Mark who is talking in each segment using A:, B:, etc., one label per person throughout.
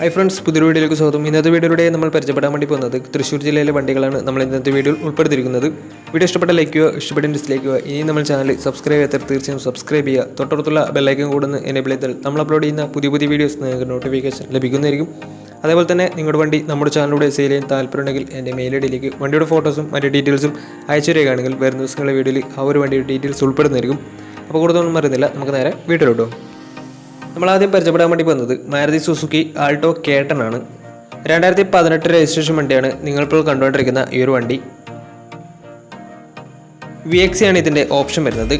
A: Hi friends, പുതിയൊരു വീഡിയോയിലേക്ക് സ്വാഗതം. ഇന്നത്തെ വീഡിയോയിലൂടെ നമ്മൾ പരിചയപ്പെടാൻ വേണ്ടി പോകുന്നത് തൃശ്ശൂർ ജില്ലയിലെ വണ്ടികളാണ് നമ്മൾ ഇന്നത്തെ വീഡിയോയിൽ ഉൾപ്പെടുത്തിയിരിക്കുന്നത്. വീഡിയോ ഇഷ്ടപ്പെട്ട ലൈക്ക് ചെയ്യുക, ഇഷ്ടപ്പെട്ട ഡിസ്ലൈക്ക് ചെയ്യുക. ഇനി നമ്മൾ ചാനൽ സബ്സ്ക്രൈബ് ചെയ്യാത്തവർ തീർച്ചയായും സബ്സ്ക്രൈബ് ചെയ്യുക. തൊട്ടടുത്തുള്ള ബെല്ലൈക്കൺ കൂടുന്ന എനേബിൾ ചെയ്താൽ നമ്മൾ അപ്ലോഡ് ചെയ്യുന്ന പുതിയ വീഡിയോസ് നിങ്ങൾക്ക് നോട്ടിഫിക്കേഷൻ ലഭിക്കുന്നതായിരിക്കും. അതേപോലെ തന്നെ നിങ്ങളുടെ വണ്ടി നമ്മുടെ ചാനലിലൂടെ സെയിൽ ചെയ്യാൻ താല്പര്യമുണ്ടെങ്കിൽ എൻ്റെ മെയിൽ ഐഡിയിലേക്ക് വണ്ടിയുടെ ഫോട്ടോസും മറ്റ് ഡീറ്റെയിൽസും അയച്ചു തരികയാണെങ്കിൽ വരുന്ന ദിവസങ്ങളുടെ വീഡിയോയിൽ ആ ഒരു വണ്ടിയുടെ ഡീറ്റെയിൽസ് ഉൾപ്പെടുന്നതായിരിക്കും. അപ്പോൾ കൂടുതലൊന്നും അറിയുന്നില്ല, നമുക്ക് നേരെ വീഡിയോയിലോട്ടോ. നമ്മൾ ആദ്യം പരിചയപ്പെടാൻ വേണ്ടി പോകുന്നത് മാരുതി സുസുക്കി ആൾട്ടോ K10 ആണ്. 2018 രജിസ്ട്രേഷൻ വണ്ടിയാണ് നിങ്ങളിപ്പോൾ കണ്ടുകൊണ്ടിരിക്കുന്ന ഈ ഒരു വണ്ടി. VXC ആണ് ഇതിൻ്റെ ഓപ്ഷൻ വരുന്നത്.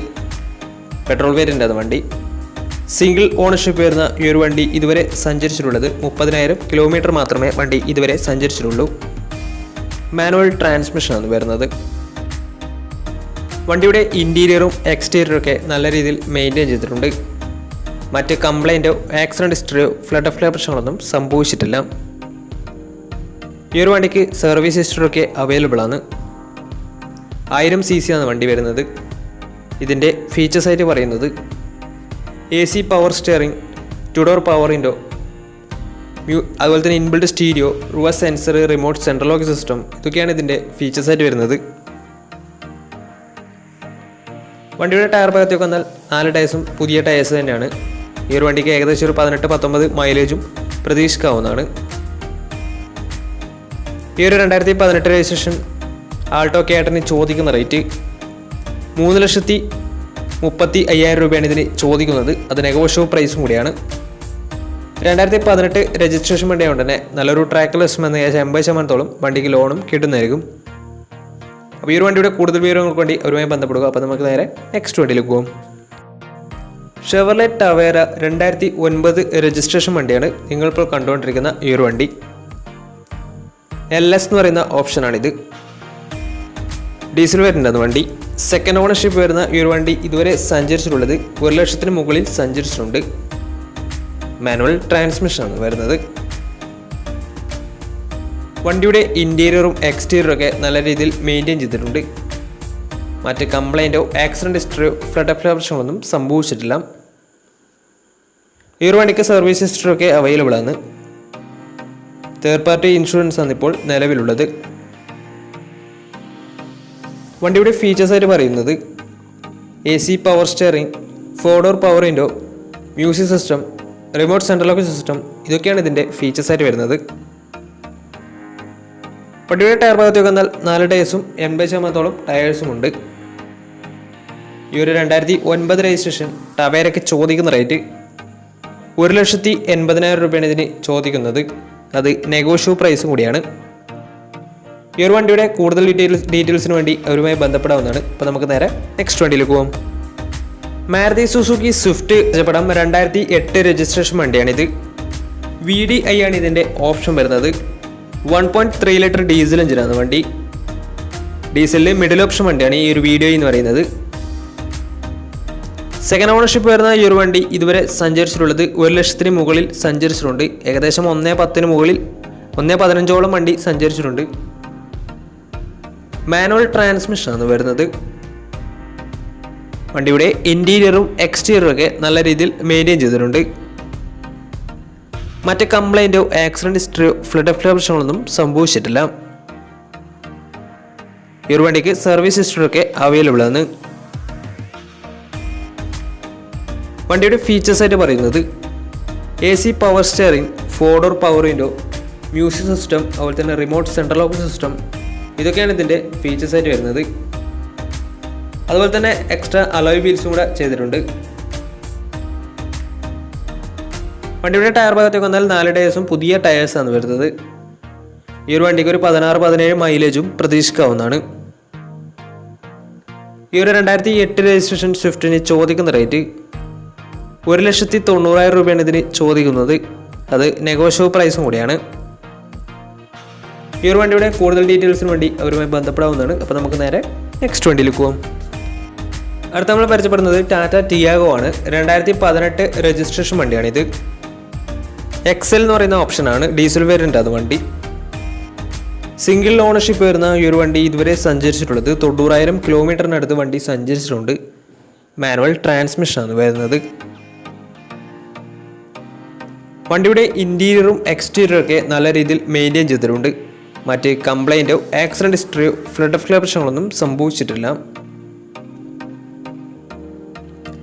A: പെട്രോൾ വേരിയൻ്റ് ആണ് വണ്ടി. സിംഗിൾ ഓണർഷിപ്പ് വരുന്ന ഈ ഒരു വണ്ടി ഇതുവരെ സഞ്ചരിച്ചിട്ടുള്ളത് 30,000 കിലോമീറ്റർ മാത്രമേ വണ്ടി ഇതുവരെ സഞ്ചരിച്ചിട്ടുള്ളൂ. മാനുവൽ ട്രാൻസ്മിഷനാണ് വരുന്നത്. വണ്ടിയുടെ ഇൻറ്റീരിയറും എക്സ്റ്റീരിയറും ഒക്കെ നല്ല രീതിയിൽ മെയിൻറ്റെയിൻ ചെയ്തിട്ടുണ്ട്. മറ്റ് കംപ്ലൈൻറ്റോ ആക്സിഡൻറ്റ് ഹിസ്റ്ററിയോ ഫ്ലഡ് ഓഫ് പ്രശ്നങ്ങളൊന്നും സംഭവിച്ചിട്ടില്ല. ഈ ഒരു വണ്ടിക്ക് സർവീസ് ഹിസ്റ്ററിയൊക്കെ അവൈലബിൾ ആണ്. 1000 cc ആണ് വണ്ടി വരുന്നത്. ഇതിൻ്റെ ഫീച്ചേഴ്സായിട്ട് പറയുന്നത് AC power steering, 2 door power window, അതുപോലെ തന്നെ inbuilt stereo, reverse sensor, remote central lock system, ഇതൊക്കെയാണ് ഇതിൻ്റെ ഫീച്ചേഴ്സായിട്ട് വരുന്നത്. വണ്ടിയുടെ ടയർ ഭാഗത്തേക്ക് വന്നാൽ 4 ടയേഴ്സും പുതിയ ടയേഴ്സ് തന്നെയാണ്. ഈ ഒരു വണ്ടിക്ക് ഏകദേശം ഒരു 18-19 മൈലേജും പ്രതീക്ഷിക്കാവുന്നതാണ്. ഈ ഒരു 2018 രജിസ്ട്രേഷൻ ആൾട്ടോ K10 ചോദിക്കുന്ന റേറ്റ് 3,35,000 രൂപയാണ് ഇതിന് ചോദിക്കുന്നത്. അത് നെഗോഷ്യബിൾ പ്രൈസും കൂടിയാണ്. 2018 രജിസ്ട്രേഷൻ വണ്ടി ആയതുകൊണ്ട് തന്നെ നല്ലൊരു ട്രാക്ക് ലിസ്റ്റ് എന്ന ഏകദേശം 80% വണ്ടിക്ക് ലോണും കിട്ടുന്നതായിരിക്കും. അപ്പോൾ ഈ ഒരു വണ്ടിയുടെ കൂടുതൽ വിവരങ്ങൾക്ക് വേണ്ടി അവരുമായി ബന്ധപ്പെടുക. അപ്പോൾ നമുക്ക് നേരെ നെക്സ്റ്റ് വണ്ടിയിലേക്ക് പോകും. ഷെവർലെറ്റ് ടവേര 2009 രജിസ്ട്രേഷൻ വണ്ടിയാണ് നിങ്ങളിപ്പോൾ കണ്ടുകൊണ്ടിരിക്കുന്ന ഈ ഒരു വണ്ടി. LS എന്ന് പറയുന്ന ഓപ്ഷനാണിത്. ഡീസൽ വേരിയൻ്റ് വണ്ടി. സെക്കൻഡ് ഓണർഷിപ്പ് വരുന്ന ഈ ഒരു വണ്ടി ഇതുവരെ സഞ്ചരിച്ചിട്ടുള്ളത് 1,00,000 മുകളിൽ സഞ്ചരിച്ചിട്ടുണ്ട്. മാനുവൽ ട്രാൻസ്മിഷനാണ് വരുന്നത്. വണ്ടിയുടെ ഇൻറ്റീരിയറും എക്സ്റ്റീരിയറും ഒക്കെ നല്ല രീതിയിൽ മെയിൻറ്റെയിൻ ചെയ്തിട്ടുണ്ട്. മറ്റ് കംപ്ലൈൻറ്റോ ആക്സിഡൻറ്റ് ഹിസ്റ്ററിയോ ഫ്ലഡ് ഓഫ് പ്രശ്നങ്ങളൊന്നും സംഭവിച്ചിട്ടില്ല. ഈ ഒരു വണ്ടിക്ക് സർവീസ് ഹിസ്റ്ററിയൊക്കെ അവൈലബിൾ ആണ്. തേർഡ് പാർട്ടി ഇൻഷുറൻസ് ആണ് ഇപ്പോൾ നിലവിലുള്ളത്. വണ്ടിയുടെ ഫീച്ചേഴ്സായിട്ട് പറയുന്നത് AC power steering, 4 door power window, music system, remote central lock system, ഇതൊക്കെയാണ് ഇതിൻ്റെ ഫീച്ചേഴ്സായിട്ട് വരുന്നത്. വണ്ടിയുടെ ടയർ ഭാഗത്തേക്ക് വന്നാൽ 4 ടയേഴ്സും 80% ടയേഴ്സും ഉണ്ട്. ഈ ഒരു 2009 രജിസ്ട്രേഷൻ ടവേരയ്ക്ക് ചോദിക്കുന്ന റേറ്റ് 1,80,000 രൂപയാണ് ഇതിന് ചോദിക്കുന്നത്. അത് നെഗോഷ്യബിൾ പ്രൈസും കൂടിയാണ്. ഈ ഒരു വണ്ടിയുടെ കൂടുതൽ ഡീറ്റെയിൽസിന് വേണ്ടി അവരുമായി ബന്ധപ്പെടാവുന്നതാണ്. അപ്പോൾ നമുക്ക് നേരെ നെക്സ്റ്റ് വണ്ടിയിലേക്ക് പോകാം. മാരുതി സുസുക്കി സ്വിഫ്റ്റ് പരിചയപ്പെടാം. 2008 രജിസ്ട്രേഷൻ വണ്ടിയാണിത്. VDI ആണ് ഇതിൻ്റെ ഓപ്ഷൻ വരുന്നത്. 1.3 ലിറ്റർ ഡീസൽ എഞ്ചിനാണ് വണ്ടി. ഡീസലിൽ മിഡിൽ ഓപ്ഷൻ വണ്ടിയാണ് ഈ ഒരു VDI എന്ന് പറയുന്നത്. സെക്കൻഡ് ഓണർഷിപ്പ് വരുന്ന ഈ ഒരു വണ്ടി ഇതുവരെ സഞ്ചരിച്ചിട്ടുള്ളത് 1,00,000 മുകളിൽ സഞ്ചരിച്ചിട്ടുണ്ട്. ഏകദേശം 1,10 മുകളിൽ 1,15 വണ്ടി സഞ്ചരിച്ചിട്ടുണ്ട്. മാനുവൽ ട്രാൻസ്മിഷനാണ് വരുന്നത്. വണ്ടിയുടെ ഇൻറ്റീരിയറും എക്സ്റ്റീരിയറും ഒക്കെ നല്ല രീതിയിൽ മെയിൻറ്റെയിൻ ചെയ്തിട്ടുണ്ട്. മറ്റ് കംപ്ലൈൻറ്റോ ആക്സിഡൻറ്റ് ഹിസ്റ്ററിയോ ഫ്ലഡ് ഓഫ് പ്രശ്നങ്ങളൊന്നും സംഭവിച്ചിട്ടില്ല. ഈ ഒരു വണ്ടിക്ക് സർവീസ് ഹിസ്റ്ററിയൊക്കെ അവൈലബിൾ ആണ്. വണ്ടിയുടെ ഫീച്ചേഴ്സായിട്ട് പറയുന്നത് AC power steering, 4 door power window, music system, അതുപോലെ തന്നെ റിമോട്ട് സെൻട്രൽ ലോക്ക് സിസ്റ്റം, ഇതൊക്കെയാണ് ഇതിൻ്റെ ഫീച്ചേഴ്സായിട്ട് വരുന്നത്. അതുപോലെ തന്നെ എക്സ്ട്രാ അലോയ് വീൽസും കൂടെ ചെയ്തിട്ടുണ്ട്. വണ്ടിയുടെ ടയർ ഭാഗത്തേക്ക് വന്നാൽ 4 ടയേഴ്സും പുതിയ ടയേഴ്സാണ് വരുന്നത്. ഈ ഒരു വണ്ടിക്ക് ഒരു 16-17 മൈലേജും പ്രതീക്ഷിക്കാവുന്നതാണ്. ഈ ഒരു 2008 രജിസ്ട്രേഷൻ സ്വിഫ്റ്റിന് ചോദിക്കുന്ന റേറ്റ് 1,90,000 രൂപയാണ് ഇതിന് ചോദിക്കുന്നത്. അത് നെഗോഷ്യബിൾ പ്രൈസും കൂടിയാണ്. ഈ ഒരു വണ്ടിയുടെ കൂടുതൽ ഡീറ്റെയിൽസിന് വേണ്ടി അവരുമായി ബന്ധപ്പെടാവുന്നതാണ്. അപ്പോൾ നമുക്ക് നേരെ നെക്സ്റ്റ് വണ്ടിയിലേക്ക് പോകാം. അടുത്ത നമ്മൾ പരിചയപ്പെടുന്നത് ടാറ്റ ടിയാഗോ ആണ്. 2018 രജിസ്ട്രേഷൻ വണ്ടിയാണിത്. XL എന്ന് പറയുന്ന ഓപ്ഷനാണ്. ഡീസൽ വേരിയൻ്റ് അത് വണ്ടി. സിംഗിൾ ഓണർഷിപ്പ് വരുന്ന ഈ ഒരു വണ്ടി ഇതുവരെ സഞ്ചരിച്ചിട്ടുള്ളത് 90,000 കിലോമീറ്ററിനടുത്ത് വണ്ടി സഞ്ചരിച്ചിട്ടുണ്ട്. മാനുവൽ ട്രാൻസ്മിഷനാണ് വരുന്നത്. വണ്ടിയുടെ ഇൻറ്റീരിയറും എക്സ്റ്റീരിയറും ഒക്കെ നല്ല രീതിയിൽ മെയിൻറ്റെയിൻ ചെയ്തിട്ടുണ്ട്. മറ്റ് കംപ്ലൈൻറ്റോ ആക്സിഡൻറ്റ് ഹിസ്റ്ററിയോ ഫ്ലഡ് ഓഫ് പ്രശ്നങ്ങളൊന്നും സംഭവിച്ചിട്ടില്ല.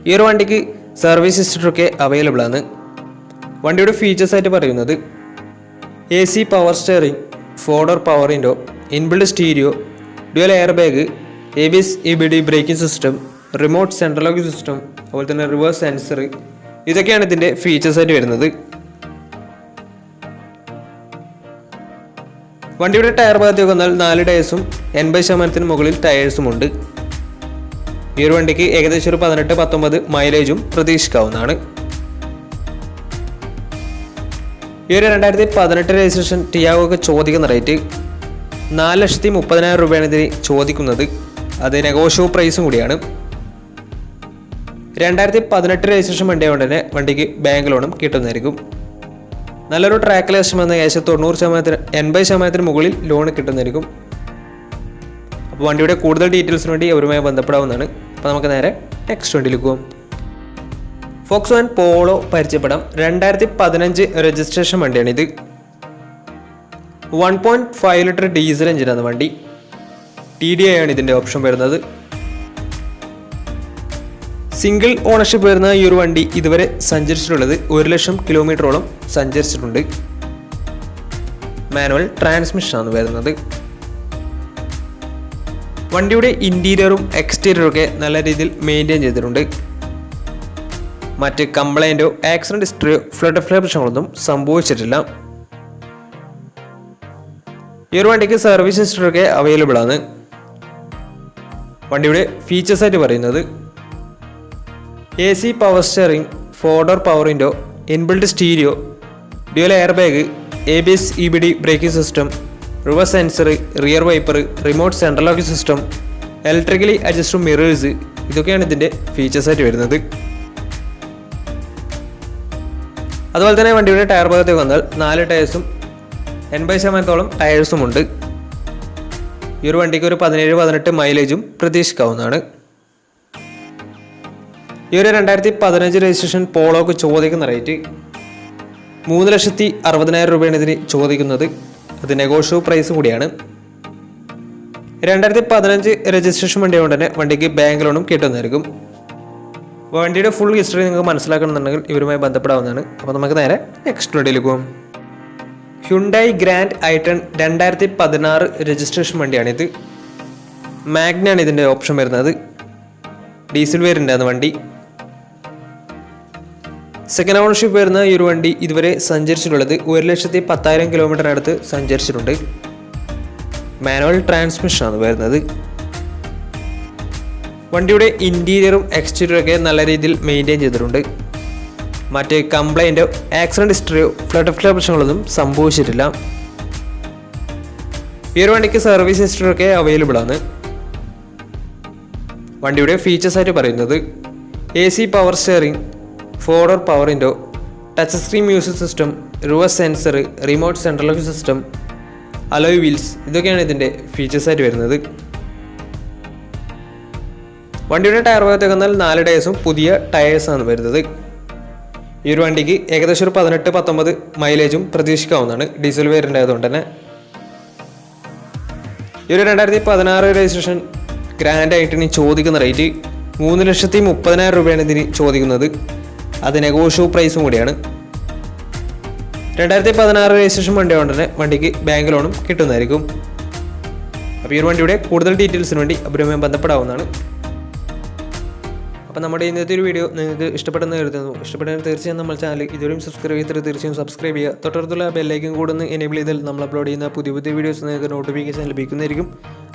A: ഈ ഒരു വണ്ടിക്ക് സർവീസ് ഹിസ്റ്ററിയൊക്കെ അവൈലബിൾ ആണ്. വണ്ടിയുടെ ഫീച്ചേഴ്സ് ആയിട്ട് പറയുന്നത് AC power steering, 4 door power window, inbuilt stereo, dual air bag, ABS EBD braking system, remote central lock system, അതുപോലെ തന്നെ റിവേഴ്സ് സെൻസർ, ഇതൊക്കെയാണ് ഇതിൻ്റെ ഫീച്ചേഴ്സ് ആയിട്ട് വരുന്നത്. വണ്ടിയുടെ ടയർ ഭാഗത്തേക്ക് വന്നാൽ 4 ടയേഴ്സും 80% മുകളിൽ ടയേഴ്സുമുണ്ട്. ഈ ഒരു വണ്ടിക്ക് ഏകദേശം ഒരു 18-19 മൈലേജും പ്രതീക്ഷിക്കാവുന്നതാണ്. ഈ ഒരു 2018 രജിസ്ട്രേഷൻ ടിയാഗോക്ക് ചോദിക്കുന്ന റേറ്റ് 4,30,000 രൂപയാണ് ഇതിന് ചോദിക്കുന്നത്. അത് നെഗോഷ്യബിൾ പ്രൈസും കൂടിയാണ്. 2018 രജിസ്ട്രേഷൻ വണ്ടിയായതുകൊണ്ട് തന്നെ വണ്ടിക്ക് ബാങ്ക് ലോണും കിട്ടുന്നതായിരിക്കും. നല്ലൊരു ട്രാക്ക് ലേശം വന്ന ഏകദേശം 90%, 80% മുകളിൽ ലോൺ കിട്ടുന്നതായിരിക്കും. അപ്പോൾ വണ്ടിയുടെ കൂടുതൽ ഡീറ്റെയിൽസിന് വേണ്ടി അവരുമായി ബന്ധപ്പെടാവുന്നതാണ്. അപ്പോൾ നമുക്ക് നേരെ നെക്സ്റ്റ് വണ്ടിയിലേക്ക് പോകാം. ഫോക്സ്വാഗൻ പോളോ പരിചയപ്പെടാം. 2015 രജിസ്ട്രേഷൻ വണ്ടിയാണിത്. 1.5 ലിറ്റർ ഡീസൽ എഞ്ചിനാണ് വണ്ടി. TDI ആണ് ഇതിൻ്റെ ഓപ്ഷൻ വരുന്നത്. സിംഗിൾ ഓണർഷിപ്പ് വരുന്ന ഈ ഒരു വണ്ടി ഇതുവരെ സഞ്ചരിച്ചിട്ടുള്ളത് 1,00,000 കിലോമീറ്ററോളം സഞ്ചരിച്ചിട്ടുണ്ട്. മാനുവൽ ട്രാൻസ്മിഷനാണ് വരുന്നത്. വണ്ടിയുടെ ഇൻറ്റീരിയറും എക്സ്റ്റീരിയറും ഒക്കെ നല്ല രീതിയിൽ മെയിൻറ്റെയിൻ ചെയ്തിട്ടുണ്ട്. മറ്റ് കംപ്ലൈൻറ്റോ ആക്സിഡൻറ്റ് ഹിസ്റ്ററിയോ ഫ്ലഡ് ഓഫ് പ്രശ്നങ്ങളൊന്നും സംഭവിച്ചിട്ടില്ല. ഈ ഒരു വണ്ടിക്ക് സർവീസ് ഹിസ്റ്ററിയൊക്കെ അവൈലബിൾ ആണ്. വണ്ടിയുടെ ഫീച്ചേഴ്സ് ആയിട്ട് പറയുന്നത് AC power steering, 4 door power window, inbuilt stereo, dual air bag, ABS EBD braking system, reverse sensor, rear wiper, remote central lock system, electrically adjustable mirrors, ഇതൊക്കെയാണ് ഇതിൻ്റെ ഫീച്ചേഴ്സ് ആയിട്ട് വരുന്നത്. അതുപോലെ തന്നെ വണ്ടിയുടെ ടയർ ഭാഗത്തേക്ക് വന്നാൽ 4 ടയേഴ്സും 80% ടയേഴ്സുമുണ്ട്. ഈ ഒരു വണ്ടിക്ക് ഒരു 17-18 മൈലേജും പ്രതീക്ഷിക്കാവുന്നതാണ്. ഈ ഒരു 2015 രജിസ്ട്രേഷൻ പോളോക്ക് ചോദിക്കുന്ന റേറ്റ് 3,60,000 രൂപയാണ് ഇതിന് ചോദിക്കുന്നത്. അത് നെഗോഷ്യബിൾ പ്രൈസ് കൂടിയാണ്. 2015 രജിസ്ട്രേഷൻ വണ്ടിയായതുകൊണ്ട് തന്നെ വണ്ടിക്ക് ബാങ്ക് ലോണും കിട്ടുന്നതായിരിക്കും. വണ്ടിയുടെ ഫുൾ ഹിസ്റ്ററി നിങ്ങൾക്ക് മനസ്സിലാക്കണമെന്നുണ്ടെങ്കിൽ ഇവരുമായി ബന്ധപ്പെടാവുന്നതാണ്. അപ്പോൾ നമുക്ക് നേരെ നെക്സ്റ്റ് വണ്ടിയിലേക്ക് പോകും. ഹ്യുണ്ടായി ഗ്രാൻഡ് i10 2016 രജിസ്ട്രേഷൻ വണ്ടിയാണിത്. മാഗ്നയാണ് ഇതിൻ്റെ ഓപ്ഷൻ വരുന്നത്. ഡീസൽ വേരിയൻ്റാണ് വണ്ടി. സെക്കൻഡ് ഓണർഷിപ്പ് വരുന്ന ഈ ഒരു വണ്ടി ഇതുവരെ സഞ്ചരിച്ചിട്ടുള്ളത് 1,10,000 കിലോമീറ്ററിനടുത്ത് സഞ്ചരിച്ചിട്ടുണ്ട്. മാനുവൽ ട്രാൻസ്മിഷനാണ് വരുന്നത്. വണ്ടിയുടെ ഇൻറ്റീരിയറും എക്സ്റ്റീരിയറും ഒക്കെ നല്ല രീതിയിൽ മെയിൻറ്റെയിൻ ചെയ്തിട്ടുണ്ട്. മറ്റ് കംപ്ലൈൻറ്റോ ആക്സിഡൻറ്റ് ഹിസ്റ്ററിയോ ഫ്ലഡ് ഓഫ് പ്രശ്നങ്ങളൊന്നും സംഭവിച്ചിട്ടില്ല. ഈ ഒരു വണ്ടിക്ക് സർവീസ് ഹിസ്റ്ററിയൊക്കെ അവൈലബിൾ ആണ്. വണ്ടിയുടെ ഫീച്ചേഴ്സ് ആയിട്ട് പറയുന്നത് AC power steering, 4 door power window, touch screen music system, reverse sensor, remote central lock system, alloy wheels, ഇതൊക്കെയാണ് ഇതിൻ്റെ ഫീച്ചേഴ്സ് ആയിട്ട് വരുന്നത്. വണ്ടിയുടെ ടയർ ഭാഗത്തേക്ക് വന്നാൽ 4 ടയേഴ്സും പുതിയ ടയേഴ്സാണ് വരുന്നത്. ഈ ഒരു വണ്ടിക്ക് ഏകദേശം ഒരു 18-19 മൈലേജും പ്രതീക്ഷിക്കാവുന്നതാണ്. ഡീസൽ വേരിയൻ്റ് ആയതുകൊണ്ട് തന്നെ. ഈ ഒരു 2016 രജിസ്ട്രേഷൻ ഗ്രാൻഡ് i10 ചോദിക്കുന്ന റേറ്റ് 3,30,000 രൂപയാണ് ഇതിന് ചോദിക്കുന്നത്. അത് നെഗോഷ്യബിൾ പ്രൈസും കൂടിയാണ്. 2016 രജിസ്ട്രേഷൻ വണ്ടിയായതുകൊണ്ട് തന്നെ വണ്ടിക്ക് ബാങ്ക് ലോണും കിട്ടുന്നതായിരിക്കും. അപ്പോൾ ഈ ഒരു വണ്ടിയുടെ കൂടുതൽ ഡീറ്റെയിൽസിന് വേണ്ടി അവരുമായി ബന്ധപ്പെടാവുന്നതാണ്. അപ്പോൾ നമ്മുടെ ഇന്നത്തെ ഒരു വീഡിയോ നിങ്ങൾക്ക് ഇഷ്ടപ്പെടുന്ന കരുതുന്നു. ഇഷ്ടപ്പെട്ടാൽ തീർച്ചയായും നമ്മൾ ചാനൽ ഇതുവരെയും സബ്സ്ക്രൈബ് ചെയ്തിട്ട് തീർച്ചയായും സബ്സ്ക്രൈബ് ചെയ്യുക. തൊട്ടടുത്തുള്ള ബെല്ലൈക്കൻ കൂടെ ഒന്ന് എനേബിൾ ചെയ്താൽ നമ്മൾ അപ്ലോഡ് ചെയ്യുന്ന പുതിയ പുതിയ വീഡിയോസ് നിങ്ങൾക്ക് നോട്ടിഫിക്കേഷൻ ലഭിക്കുന്നതായിരിക്കും.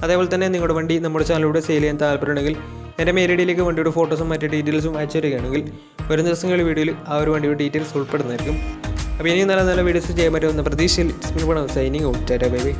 A: അതേപോലെ തന്നെ നിങ്ങളുടെ വണ്ടി നമ്മുടെ ചാനലിലൂടെ സെയിൽ ചെയ്യാൻ താല്പര്യമുണ്ടെങ്കിൽ എൻ്റെ മെയിൽ ഐഡിയിലേക്ക് വണ്ടിയുടെ ഫോട്ടോസും മറ്റ് ഡീറ്റെയിൽസും അയച്ചു തരികയാണെങ്കിൽ വരും ദിവസങ്ങളിൽ വീഡിയോയിൽ ആ ഒരു വണ്ടിയുടെ ഡീറ്റെയിൽസ് ഉൾപ്പെടുന്നതായിരിക്കും. അപ്പോൾ ഇനിയും നല്ല നല്ല വീഡിയോസ് ചെയ്യാൻ പറ്റുമെന്ന പ്രതീക്ഷയിൽ signing out. Tata bye bye.